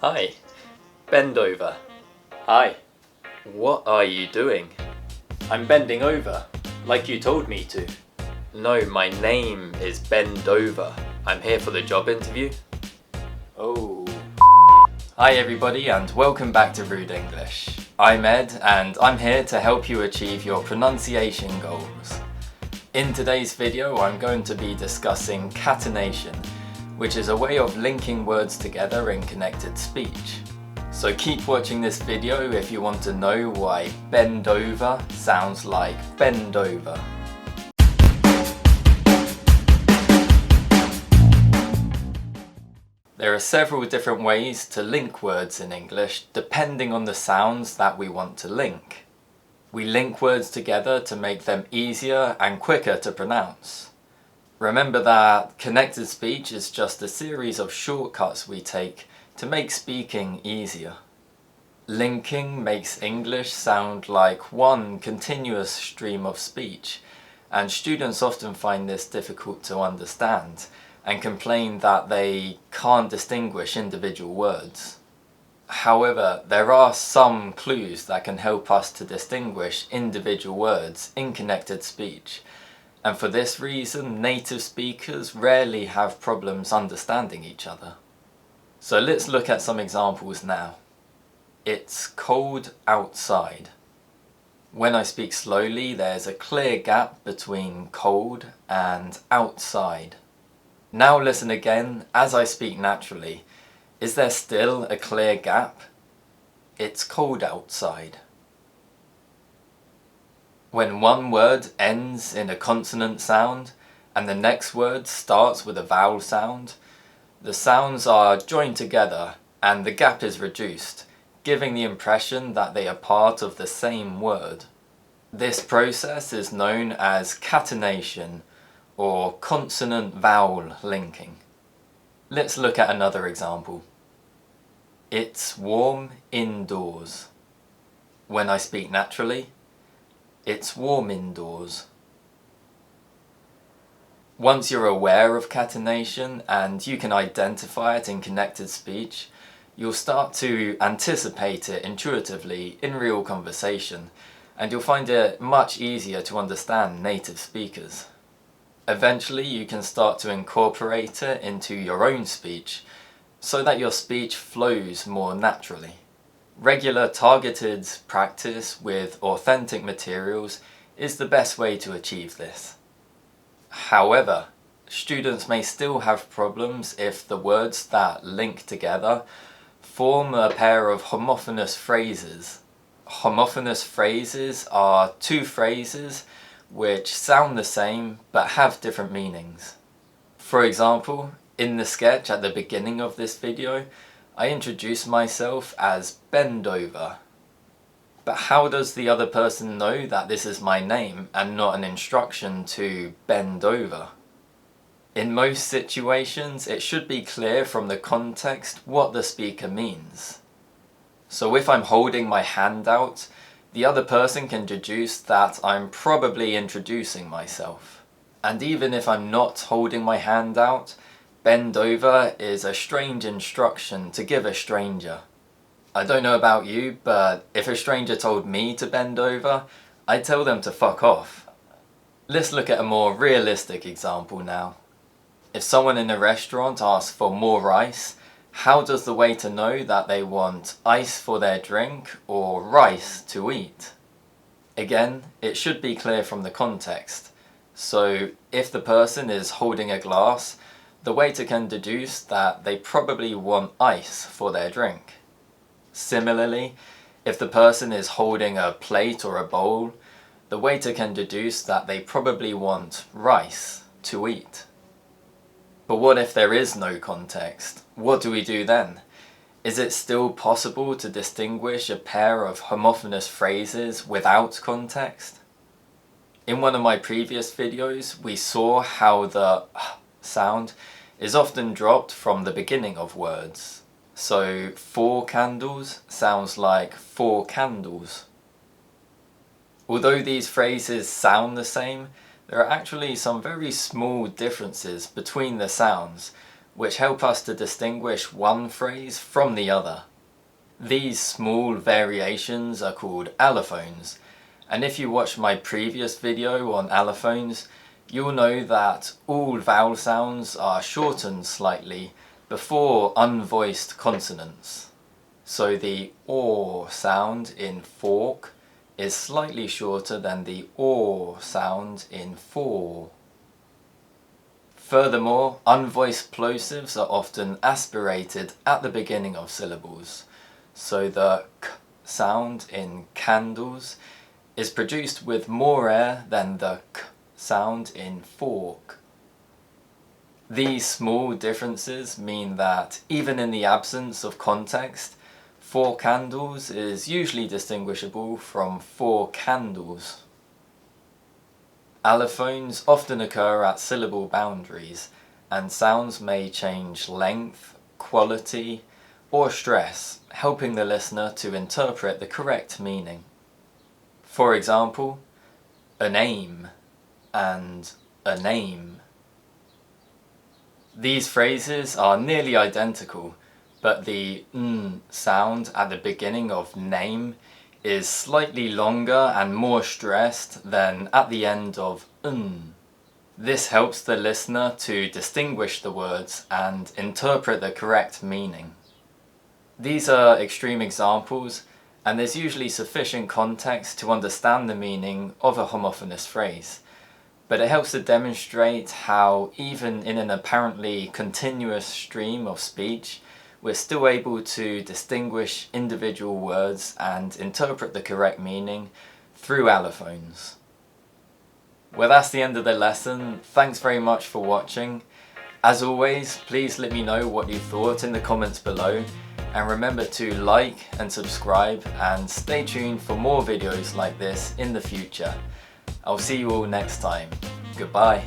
Hi. Bend over. Hi. What are you doing? I'm bending over, like you told me to. No, my name is Bend Over. I'm here for the job interview. Oh. Hi everybody and welcome back to Rude English. I'm Ed and I'm here to help you achieve your pronunciation goals. In today's video I'm going to be discussing catenation, which is a way of linking words together in connected speech. So keep watching this video if you want to know why bend over sounds like bend over. There are several different ways to link words in English depending on the sounds that we want to link. We link words together to make them easier and quicker to pronounce. Remember that connected speech is just a series of shortcuts we take to make speaking easier. Linking makes English sound like one continuous stream of speech, and students often find this difficult to understand and complain that they can't distinguish individual words. However, there are some clues that can help us to distinguish individual words in connected speech, and for this reason native speakers rarely have problems understanding each other. So let's look at some examples now. It's cold outside. When I speak slowly, there's a clear gap between cold and outside. Now listen again as I speak naturally. Is there still a clear gap? It's cold outside. When one word ends in a consonant sound and the next word starts with a vowel sound, the sounds are joined together and the gap is reduced, giving the impression that they are part of the same word. This process is known as catenation or consonant-vowel linking. Let's look at another example. It's warm indoors. When I speak naturally, it's warm indoors. Once you're aware of catenation and you can identify it in connected speech, you'll start to anticipate it intuitively in real conversation, and you'll find it much easier to understand native speakers. Eventually you can start to incorporate it into your own speech so that your speech flows more naturally. Regular targeted practice with authentic materials is the best way to achieve this. However, students may still have problems if the words that link together form a pair of homophonous phrases. Homophonous phrases are two phrases which sound the same but have different meanings. For example, in the sketch at the beginning of this video, I introduce myself as Bend Over. But how does the other person know that this is my name and not an instruction to bend over? In most situations, it should be clear from the context what the speaker means. So if I'm holding my hand out, the other person can deduce that I'm probably introducing myself. And even if I'm not holding my hand out, bend over is a strange instruction to give a stranger. I don't know about you, but if a stranger told me to bend over, I'd tell them to fuck off. Let's look at a more realistic example now. If someone in a restaurant asks for more rice, how does the waiter know that they want ice for their drink or rice to eat? Again, it should be clear from the context. So if the person is holding a glass, the waiter can deduce that they probably want ice for their drink. Similarly, if the person is holding a plate or a bowl, the waiter can deduce that they probably want rice to eat. But what if there is no context? What do we do then? Is it still possible to distinguish a pair of homophonous phrases without context? In one of my previous videos, we saw how the sound is often dropped from the beginning of words. So 4 candles sounds like 4 candles. Although these phrases sound the same, there are actually some very small differences between the sounds, which help us to distinguish one phrase from the other. These small variations are called allophones, and if you watch my previous video on allophones, you'll know that all vowel sounds are shortened slightly before unvoiced consonants. So the or sound in fork is slightly shorter than the or sound in for. Furthermore, unvoiced plosives are often aspirated at the beginning of syllables. So the k sound in candles is produced with more air than the k sound in fork. These small differences mean that even in the absence of context, four candles is usually distinguishable from four candles. Allophones often occur at syllable boundaries, and sounds may change length, quality, or stress, helping the listener to interpret the correct meaning. For example, a name and a name. These phrases are nearly identical, but the n sound at the beginning of name is slightly longer and more stressed than at the end of n. This helps the listener to distinguish the words and interpret the correct meaning. These are extreme examples, and there's usually sufficient context to understand the meaning of a homophonous phrase, but it helps to demonstrate how even in an apparently continuous stream of speech, we're still able to distinguish individual words and interpret the correct meaning through allophones. Well, that's the end of the lesson. Thanks very much for watching. As always, please let me know what you thought in the comments below, and remember to like and subscribe and stay tuned for more videos like this in the future. I'll see you all next time. Goodbye.